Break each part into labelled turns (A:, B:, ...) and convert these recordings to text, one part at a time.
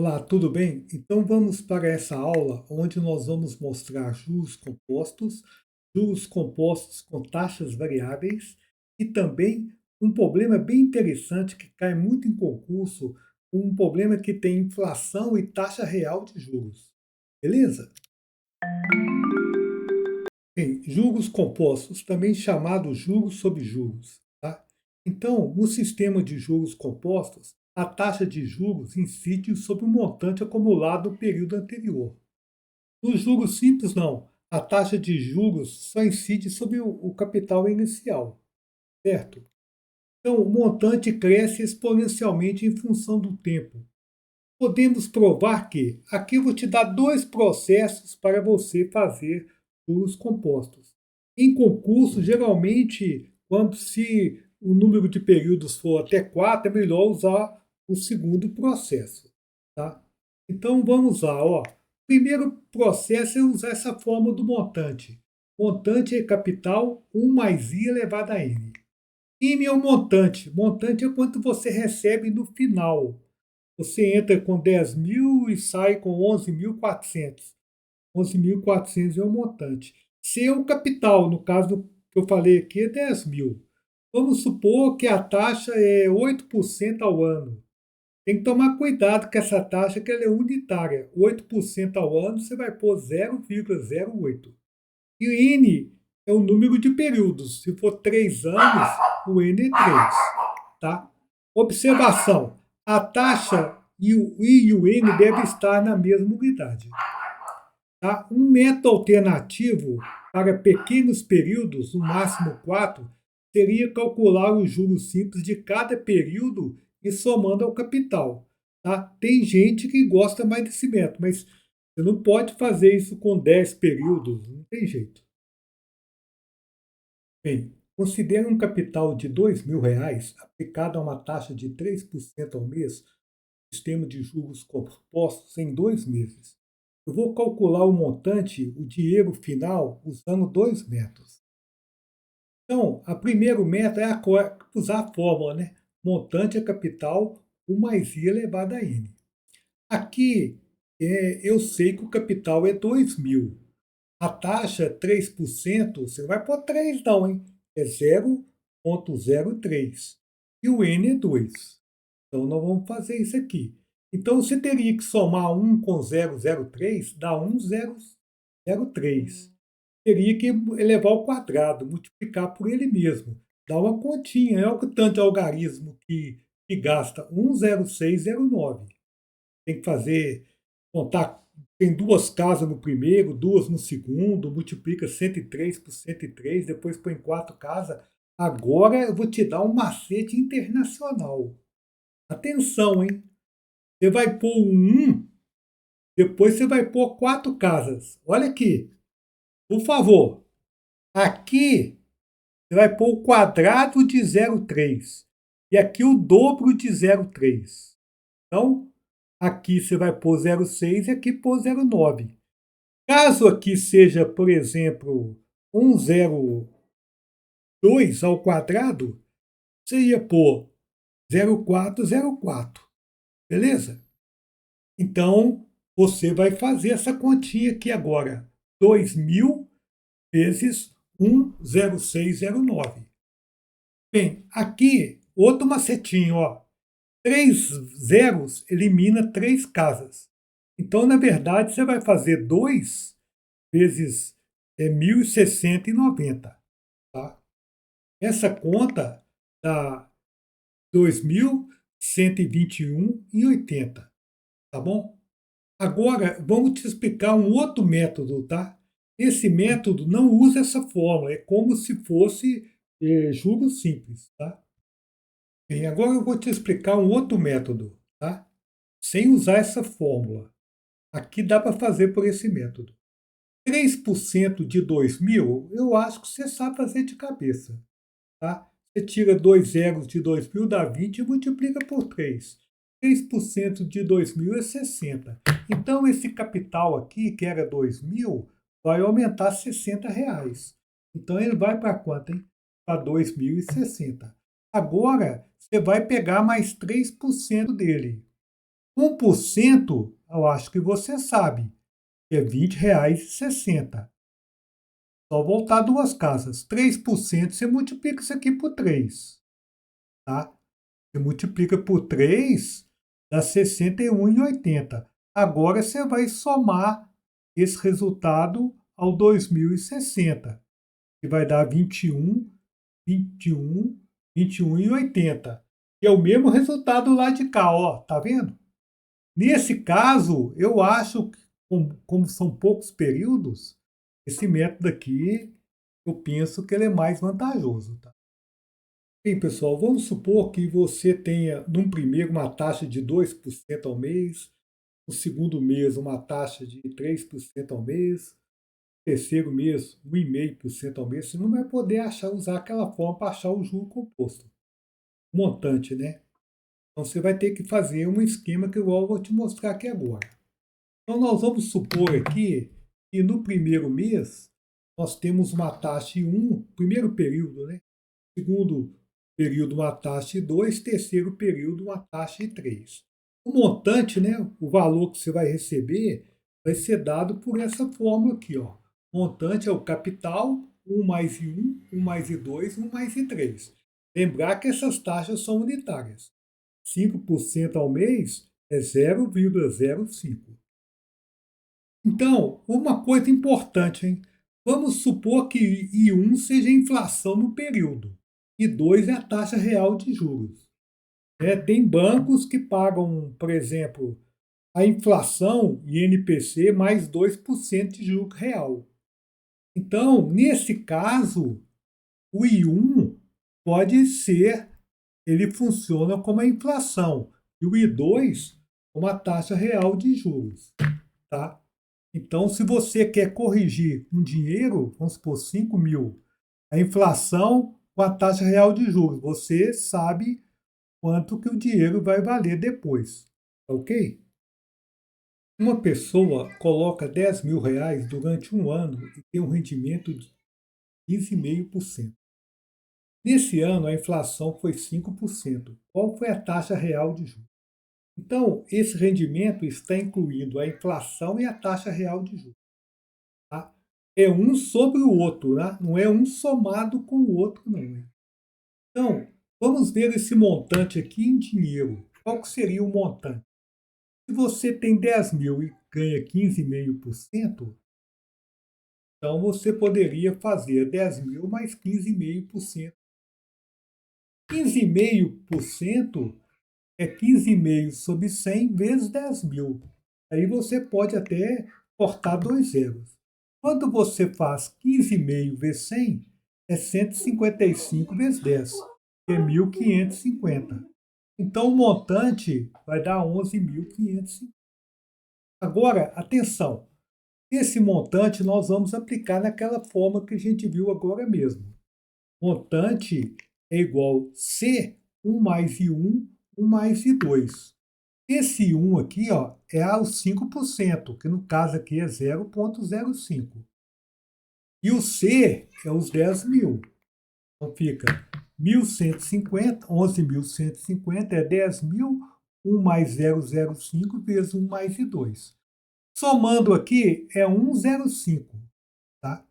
A: Olá, tudo bem? Então vamos para essa aula onde nós vamos mostrar juros compostos com taxas variáveis e também um problema bem interessante que cai muito em concurso, um problema que tem inflação e taxa real de juros. Beleza? Bem, juros compostos, também chamados juros sobre juros, tá? Então, no sistema de juros compostos, a taxa de juros incide sobre o montante acumulado no período anterior. Nos juros simples, não. A taxa de juros só incide sobre o capital inicial, certo? Então, o montante cresce exponencialmente em função do tempo. Podemos provar que aqui eu vou te dar dois processos para você fazer juros compostos. Em concurso, geralmente, quando se o número de períodos for até 4, é melhor usar o segundo processo. Tá? Então vamos lá. Ó. O primeiro processo é usar essa forma do montante. Montante é capital 1 mais I elevado a N. IME é o montante. Montante é quanto você recebe no final. Você entra com 10.000 e sai com 11.400. 11.400 é o montante. Se é o capital, no caso que eu falei aqui, é 10.000. Vamos supor que a taxa é 8% ao ano. Tem que tomar cuidado com essa taxa, que ela é unitária. 8% ao ano, você vai pôr 0,08. E o N é o número de períodos. Se for 3 anos, o N é 3. Tá? Observação: a taxa e o I e o N devem estar na mesma unidade. Tá? Um método alternativo para pequenos períodos, no máximo 4, seria calcular os juros simples de cada período e somando ao capital. Tá? Tem gente que gosta mais desse método, mas você não pode fazer isso com 10 períodos, não tem jeito. Bem, considere um capital de R$ 2.000 aplicado a uma taxa de 3% ao mês, sistema de juros compostos em 2 meses. Eu vou calcular o montante, o dinheiro final, usando dois métodos. Então, a primeiro método é usar a fórmula, né? Montante é capital 1 mais I elevado a N. Aqui, eu sei que o capital é 2.000. A taxa 3%, você não vai pôr 3 não, hein? É 0,03. E o N é 2. Então, nós vamos fazer isso aqui. Então, você teria que somar 1 com 0,03, dá 1,003. Teria que elevar ao quadrado, multiplicar por ele mesmo. Dá uma continha, é o tanto de algarismo que gasta, 1,0609. Tem que fazer, contar, tem duas casas no primeiro, duas no segundo, multiplica 103 por 103, depois põe quatro casas. Agora eu vou te dar um macete internacional. Atenção, hein? Você vai pôr um 1, depois você vai pôr quatro casas. Olha aqui, por favor. Aqui você vai pôr o quadrado de 0,3 e aqui o dobro de 0,3. Então, aqui você vai pôr 0,6 e aqui pôr 0,9. Caso aqui seja, por exemplo, 1,02 ao quadrado, você ia pôr 0,404. Beleza? Então, você vai fazer essa continha aqui agora. 2.000 vezes 1,0609. Bem, aqui, outro macetinho, ó. 3 zeros elimina 3 casas. Então, na verdade, você vai fazer 2 vezes 1.060,90. Tá? Essa conta dá 2.121,80. Tá bom? Agora, vamos te explicar um outro método, tá? Esse método não usa essa fórmula, é como se fosse juros simples, tá? Bem, agora eu vou te explicar um outro método, tá? Sem usar essa fórmula. Aqui dá para fazer por esse método. 3% de 2.000, eu acho que você sabe fazer de cabeça, tá? Você tira 2 zeros de 2.000, dá 20 e multiplica por 3. 3% de 2.000 é 60. Então, esse capital aqui, que era 2.000, vai aumentar R$ 60. Então, ele vai para quanto, hein? Para 2.060. Agora, você vai pegar mais 3% dele. 1%, eu acho que você sabe, que é R$ 20,60. Só voltar duas casas. 3%, você multiplica isso aqui por 3, tá? Você multiplica por 3, dá 61,80. Agora você vai somar esse resultado ao 2060, que vai dar 21,80. Que é o mesmo resultado lá de cá, ó, tá vendo? Nesse caso, eu acho que, como são poucos períodos, esse método aqui, eu penso que ele é mais vantajoso, tá? Bem, pessoal, vamos supor que você tenha, num primeiro, uma taxa de 2% ao mês, no segundo mês, uma taxa de 3% ao mês, no terceiro mês, 1,5% ao mês. Você não vai poder usar aquela forma para achar o juro composto, montante, né? Então, você vai ter que fazer um esquema que eu vou te mostrar aqui agora. Então, nós vamos supor aqui que no primeiro mês, nós temos uma taxa de 1, primeiro período, né? Segundo período, uma taxa de 2, terceiro período, uma taxa de 3. O montante, né, o valor que você vai receber, vai ser dado por essa fórmula aqui, ó. Montante é o capital, 1 mais I1, 1 mais I2, 1 mais I3. Lembrar que essas taxas são unitárias. 5% ao mês é 0,05. Então, uma coisa importante, hein? Vamos supor que I1 seja a inflação no período e 2 é a taxa real de juros. Tem bancos que pagam, por exemplo, a inflação INPC mais 2% de juro real. Então, nesse caso, o I1 pode ser, ele funciona como a inflação e o I2 como a taxa real de juros, tá? Então, se você quer corrigir um dinheiro, vamos supor 5 mil, a inflação com a taxa real de juros, você sabe quanto que o dinheiro vai valer depois, ok? Uma pessoa coloca R$ 10.000 durante um ano e tem um rendimento de 15,5%. Nesse ano, a inflação foi 5%. Qual foi a taxa real de juros? Então, esse rendimento está incluindo a inflação e a taxa real de juros. Tá? É um sobre o outro, né? Não é um somado com o outro, não. Né? Então, vamos ver esse montante aqui em dinheiro. Qual que seria o montante? Se você tem 10 mil e ganha 15,5%, então você poderia fazer 10 mil mais 15,5%. 15,5% é 15,5 sobre 100 vezes 10 mil. Aí você pode até cortar 2 zeros. Quando você faz 15,5 vezes 100, é 155 vezes 10, que é 1.550. Então, o montante vai dar 11.550. Agora, atenção, esse montante nós vamos aplicar naquela forma que a gente viu agora mesmo. Montante é igual C, 1 mais I1, 1 mais I2. Esse 1 aqui, ó, é os 5%, que no caso aqui é 0,05. E o C é os 10 mil. Então fica 1.150, 11.150 é 10 mil, 1 mais 0,05 vezes 1 mais I2. Somando aqui é 1,05. Tá?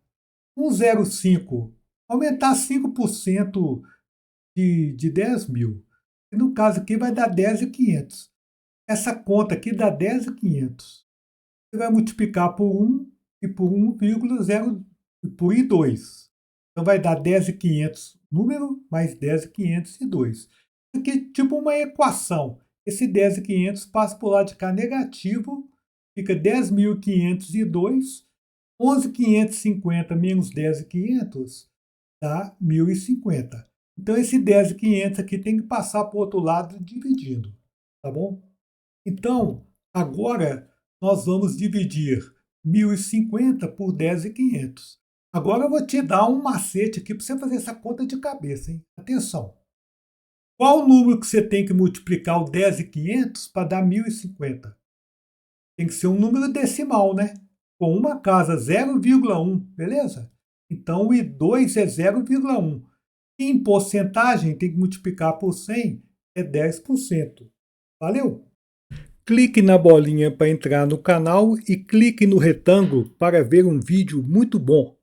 A: 1,05. Aumentar 5% de 10 mil. E no caso aqui vai dar 10.500. Essa conta aqui dá 10.500. Você vai multiplicar por 1 e por 1,0 e por I2. Então vai dar 10.500 número mais 10.500 I2. Isso aqui é tipo uma equação. Esse 10.500 passa por lá de cá negativo, fica 10.500 I2, 11.550 menos 10.500 dá 1.050. Então esse 10.500 aqui tem que passar para o outro lado dividindo, tá bom? Então, agora nós vamos dividir 1.050 por 10.500. Agora eu vou te dar um macete aqui para você fazer essa conta de cabeça, hein? Atenção. Qual o número que você tem que multiplicar o 10.500 para dar 1.050? Tem que ser um número decimal, né? Com uma casa 0,1, beleza? Então o I2 é 0,1. E em porcentagem tem que multiplicar por 100, é 10%. Valeu? Clique na bolinha para entrar no canal e clique no retângulo para ver um vídeo muito bom.